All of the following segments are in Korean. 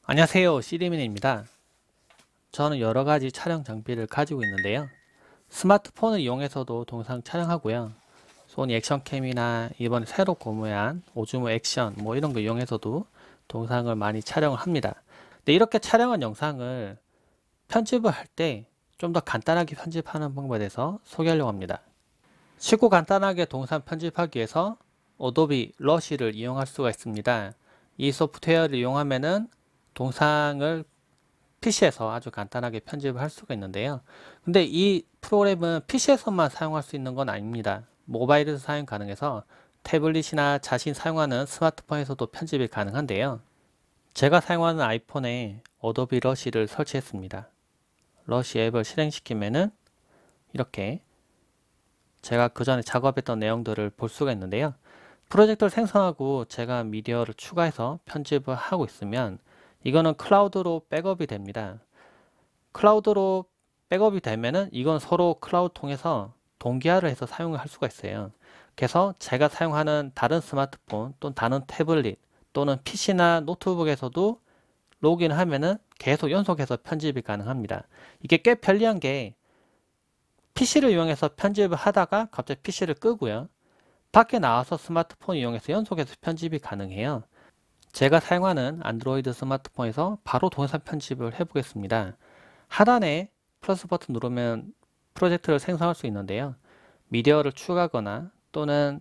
안녕하세요, CD민입니다. 저는 여러가지 촬영 장비를 가지고 있는데요. 스마트폰을 이용해서도 동상 촬영하고요. 소니 액션캠이나 이번에 새로 구매한 오즈모 액션 이런 거 이용해서도 동상을 많이 촬영을 합니다. 근데 이렇게 촬영한 영상을 편집을 할 때 좀 더 간단하게 편집하는 방법에 대해서 소개하려고 합니다. 쉽고 간단하게 동상 편집하기 위해서 어도비 러쉬를 이용할 수가 있습니다. 이 소프트웨어를 이용하면은 동상을 PC에서 아주 간단하게 편집을 할 수가 있는데요. 근데 이 프로그램은 PC에서만 사용할 수 있는 건 아닙니다. 모바일에서 사용 가능해서 태블릿이나 자신 사용하는 스마트폰에서도 편집이 가능한데요. 제가 사용하는 아이폰에 어도비 러쉬를 설치했습니다. 러쉬 앱을 실행시키면은 이렇게 제가 그 전에 작업했던 내용들을 볼 수가 있는데요. 프로젝트를 생성하고 제가 미디어를 추가해서 편집을 하고 있으면 이거는 클라우드로 백업이 됩니다. 클라우드로 백업이 되면은 이건 서로 클라우드 통해서 동기화를 해서 사용을 할 수가 있어요. 그래서 제가 사용하는 다른 스마트폰 또는 다른 태블릿 또는 PC나 노트북에서도 로그인하면은 계속 연속해서 편집이 가능합니다. 이게 꽤 편리한 게 PC를 이용해서 편집을 하다가 갑자기 PC를 끄고요. 밖에 나와서 스마트폰 이용해서 연속해서 편집이 가능해요. 제가 사용하는 안드로이드 스마트폰에서 바로 동영상 편집을 해보겠습니다. 하단에 플러스 버튼 누르면 프로젝트를 생성할 수 있는데요. 미디어를 추가하거나 또는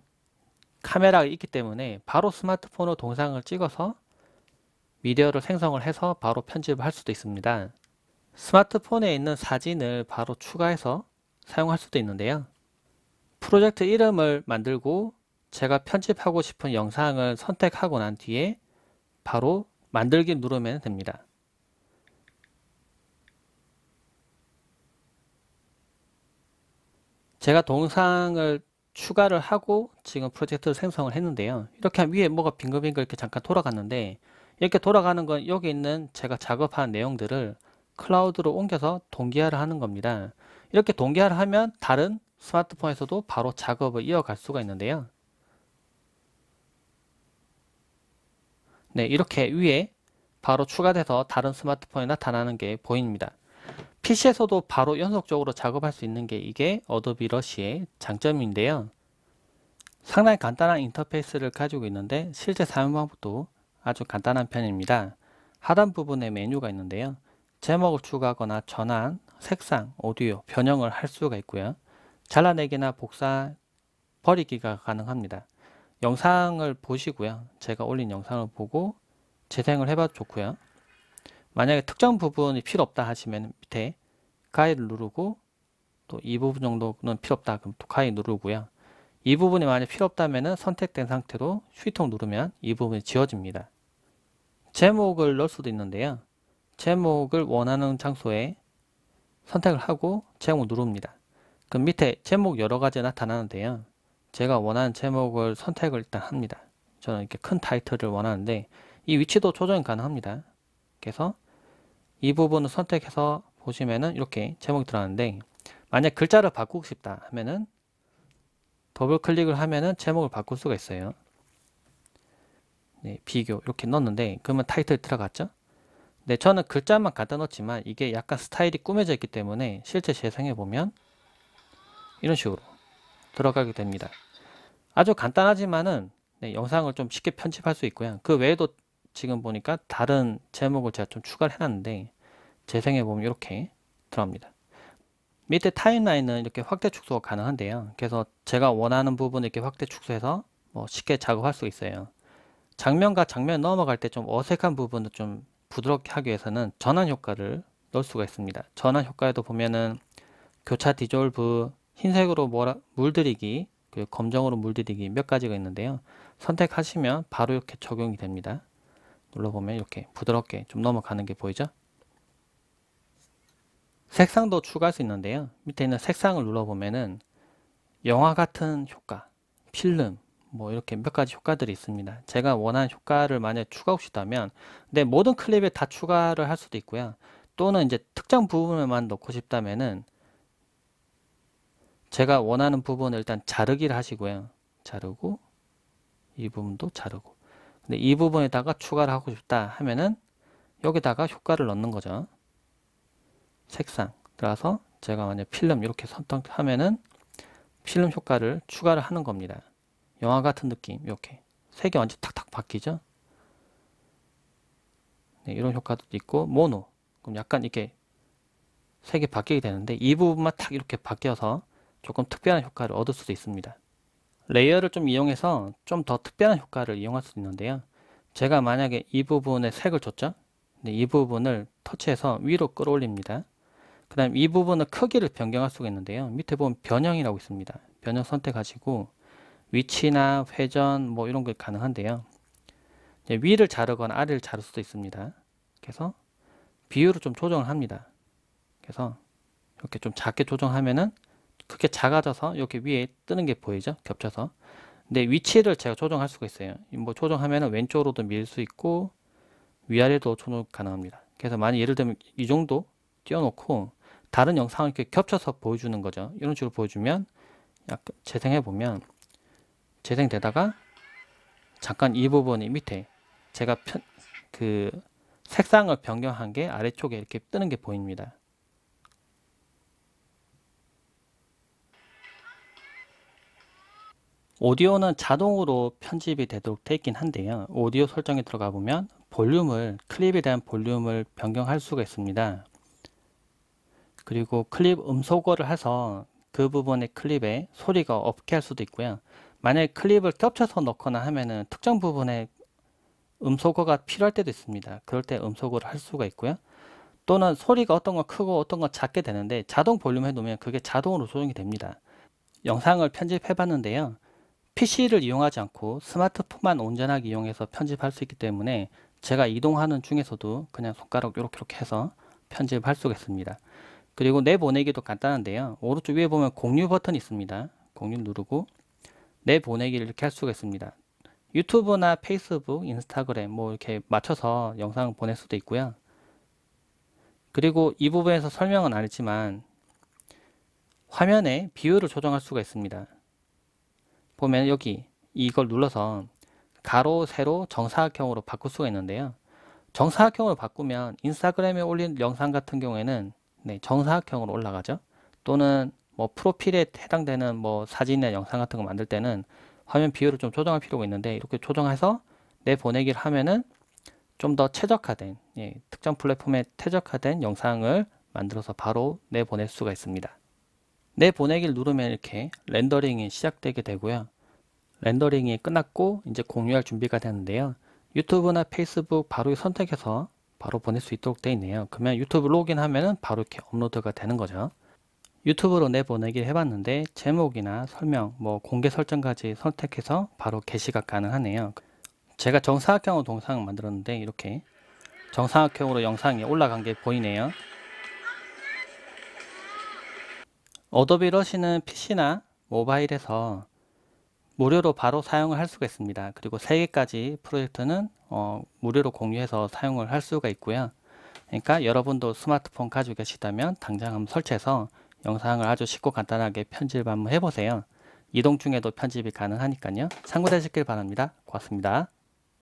카메라가 있기 때문에 바로 스마트폰으로 동영상을 찍어서 미디어를 생성을 해서 바로 편집을 할 수도 있습니다. 스마트폰에 있는 사진을 바로 추가해서 사용할 수도 있는데요. 프로젝트 이름을 만들고 제가 편집하고 싶은 영상을 선택하고 난 뒤에 바로 만들기 누르면 됩니다. 제가 동영상을 추가를 하고 지금 프로젝트를 생성을 했는데요. 이렇게 위에 뭐가 빙글빙글 이렇게 잠깐 돌아갔는데 이렇게 돌아가는 건 여기 있는 제가 작업한 내용들을 클라우드로 옮겨서 동기화를 하는 겁니다. 이렇게 동기화를 하면 다른 스마트폰에서도 바로 작업을 이어갈 수가 있는데요. 네, 이렇게 위에 바로 추가돼서 다른 스마트폰에 나타나는 게 보입니다. PC에서도 바로 연속적으로 작업할 수 있는 게 이게 어도비 러쉬의 장점인데요. 상당히 간단한 인터페이스를 가지고 있는데 실제 사용 방법도 아주 간단한 편입니다. 하단 부분에 메뉴가 있는데요. 제목을 추가하거나 전환, 색상, 오디오, 변형을 할 수가 있고요. 잘라내기나 복사, 버리기가 가능합니다. 영상을 보시고요. 제가 올린 영상을 보고 재생을 해봐도 좋고요. 만약에 특정 부분이 필요 없다 하시면 밑에 가위를 누르고 또 이 부분 정도는 필요 없다 그럼 또 가위 누르고요. 이 부분이 만약 필요 없다면 선택된 상태로 휴지통 누르면 이 부분이 지워집니다. 제목을 넣을 수도 있는데요. 제목을 원하는 장소에 선택을 하고 제목 누릅니다. 그럼 밑에 제목 여러 가지 나타나는데요. 제가 원하는 제목을 선택을 일단 합니다. 저는 이렇게 큰 타이틀을 원하는데 이 위치도 조정이 가능합니다. 그래서 이 부분을 선택해서 보시면은 이렇게 제목이 들어가는데 만약 글자를 바꾸고 싶다 하면은 더블 클릭을 하면은 제목을 바꿀 수가 있어요. 네, 비교 이렇게 넣었는데 그러면 타이틀 들어갔죠? 네, 저는 글자만 갖다 넣었지만 이게 약간 스타일이 꾸며져 있기 때문에 실제 재생해 보면 이런 식으로 들어가게 됩니다. 아주 간단하지만은 네, 영상을 좀 쉽게 편집할 수 있고요. 그 외에도 지금 보니까 다른 제목을 제가 좀 추가를 해놨는데 재생해 보면 이렇게 들어갑니다. 밑에 타임라인은 이렇게 확대 축소가 가능한데요. 그래서 제가 원하는 부분을 이렇게 확대 축소해서 쉽게 작업할 수 있어요. 장면과 장면 넘어갈 때 좀 어색한 부분을 좀 부드럽게 하기 위해서는 전환 효과를 넣을 수가 있습니다. 전환 효과에도 보면은 교차 디졸브, 흰색으로 물들이기, 그리고 검정으로 물들이기 몇 가지가 있는데요. 선택하시면 바로 이렇게 적용이 됩니다. 눌러보면 이렇게 부드럽게 좀 넘어가는 게 보이죠? 색상도 추가할 수 있는데요. 밑에 있는 색상을 눌러보면은 영화 같은 효과, 필름, 이렇게 몇 가지 효과들이 있습니다. 제가 원하는 효과를 만약 추가하고 싶다면, 근데 모든 클립에 다 추가를 할 수도 있고요. 또는 이제 특정 부분만 넣고 싶다면은 제가 원하는 부분을 일단 자르기를 하시고요. 자르고 이 부분도 자르고. 근데 이 부분에다가 추가를 하고 싶다 하면은 여기다가 효과를 넣는 거죠. 색상 들어가서 제가 만약 필름 이렇게 선택하면은 필름 효과를 추가를 하는 겁니다. 영화 같은 느낌 이렇게 색이 완전 탁탁 바뀌죠. 네, 이런 효과도 있고 모노 그럼 약간 이렇게 색이 바뀌게 되는데 이 부분만 탁 이렇게 바뀌어서 조금 특별한 효과를 얻을 수도 있습니다. 레이어를 좀 이용해서 좀 더 특별한 효과를 이용할 수 있는데요. 제가 만약에 이 부분에 색을 줬죠. 근데 이 부분을 터치해서 위로 끌어올립니다. 그 다음 이 부분의 크기를 변경할 수가 있는데요. 밑에 보면 변형이라고 있습니다. 변형 선택하시고 위치나 회전 뭐 이런 게 가능한데요. 위를 자르거나 아래를 자를 수도 있습니다. 그래서 비율을 좀 조정을 합니다. 그래서 이렇게 좀 작게 조정하면은 크게 작아져서 이렇게 위에 뜨는 게 보이죠? 겹쳐서. 근데 위치를 제가 조정할 수가 있어요. 뭐 조정하면은 왼쪽으로도 밀 수 있고 위아래도 조정 가능합니다. 그래서 만약 예를 들면 이 정도 띄워놓고 다른 영상을 이렇게 겹쳐서 보여주는 거죠. 이런 식으로 보여주면 약간 재생해 보면 재생되다가 잠깐 이 부분이 밑에 제가 그 색상을 변경한 게 아래쪽에 이렇게 뜨는 게 보입니다. 오디오는 자동으로 편집이 되도록 되어 있긴 한데요. 오디오 설정에 들어가 보면 볼륨을 클립에 대한 볼륨을 변경할 수가 있습니다. 그리고 클립 음소거를 해서 그 부분의 클립에 소리가 없게 할 수도 있고요. 만약에 클립을 겹쳐서 넣거나 하면은 특정 부분에 음소거가 필요할 때도 있습니다. 그럴 때 음소거를 할 수가 있고요. 또는 소리가 어떤 건 크고 어떤 건 작게 되는데 자동 볼륨 해 놓으면 그게 자동으로 조정이 됩니다. 영상을 편집해 봤는데요. PC를 이용하지 않고 스마트폰만 온전하게 이용해서 편집할 수 있기 때문에 제가 이동하는 중에서도 그냥 손가락 이렇게 해서 편집할 수가 있습니다. 그리고 내보내기도 간단한데요. 오른쪽 위에 보면 공유 버튼이 있습니다. 공유 누르고 내보내기를 이렇게 할 수가 있습니다. 유튜브나 페이스북, 인스타그램 뭐 이렇게 맞춰서 영상을 보낼 수도 있고요. 그리고 이 부분에서 설명은 안 했지만 화면의 비율을 조정할 수가 있습니다. 보면 여기 이걸 눌러서 가로, 세로, 정사각형으로 바꿀 수가 있는데요. 정사각형으로 바꾸면 인스타그램에 올린 영상 같은 경우에는 네, 정사각형으로 올라가죠. 또는 뭐 프로필에 해당되는 뭐 사진이나 영상 같은 거 만들 때는 화면 비율을 좀 조정할 필요가 있는데 이렇게 조정해서 내보내기를 하면은 좀 더 최적화된 특정 플랫폼에 최적화된 영상을 만들어서 바로 내보낼 수가 있습니다. 내보내기를 누르면 이렇게 렌더링이 시작되게 되고요. 렌더링이 끝났고 이제 공유할 준비가 되는데요. 유튜브나 페이스북 바로 선택해서 바로 보낼 수 있도록 되어 있네요. 그러면 유튜브 로그인하면은 바로 이렇게 업로드가 되는 거죠. 유튜브로 내보내기를 해봤는데 제목이나 설명, 뭐 공개 설정까지 선택해서 바로 게시가 가능하네요. 제가 정사각형으로 동영상을 만들었는데 이렇게 정사각형으로 영상이 올라간 게 보이네요. 어도비 러시는 PC나 모바일에서 무료로 바로 사용을 할 수가 있습니다. 그리고 3개까지 프로젝트는 무료로 공유해서 사용을 할 수가 있고요. 그러니까 여러분도 스마트폰 가지고 계시다면 당장 한번 설치해서 영상을 아주 쉽고 간단하게 편집 한번 해보세요. 이동 중에도 편집이 가능하니까요. 참고되시길 바랍니다. 고맙습니다.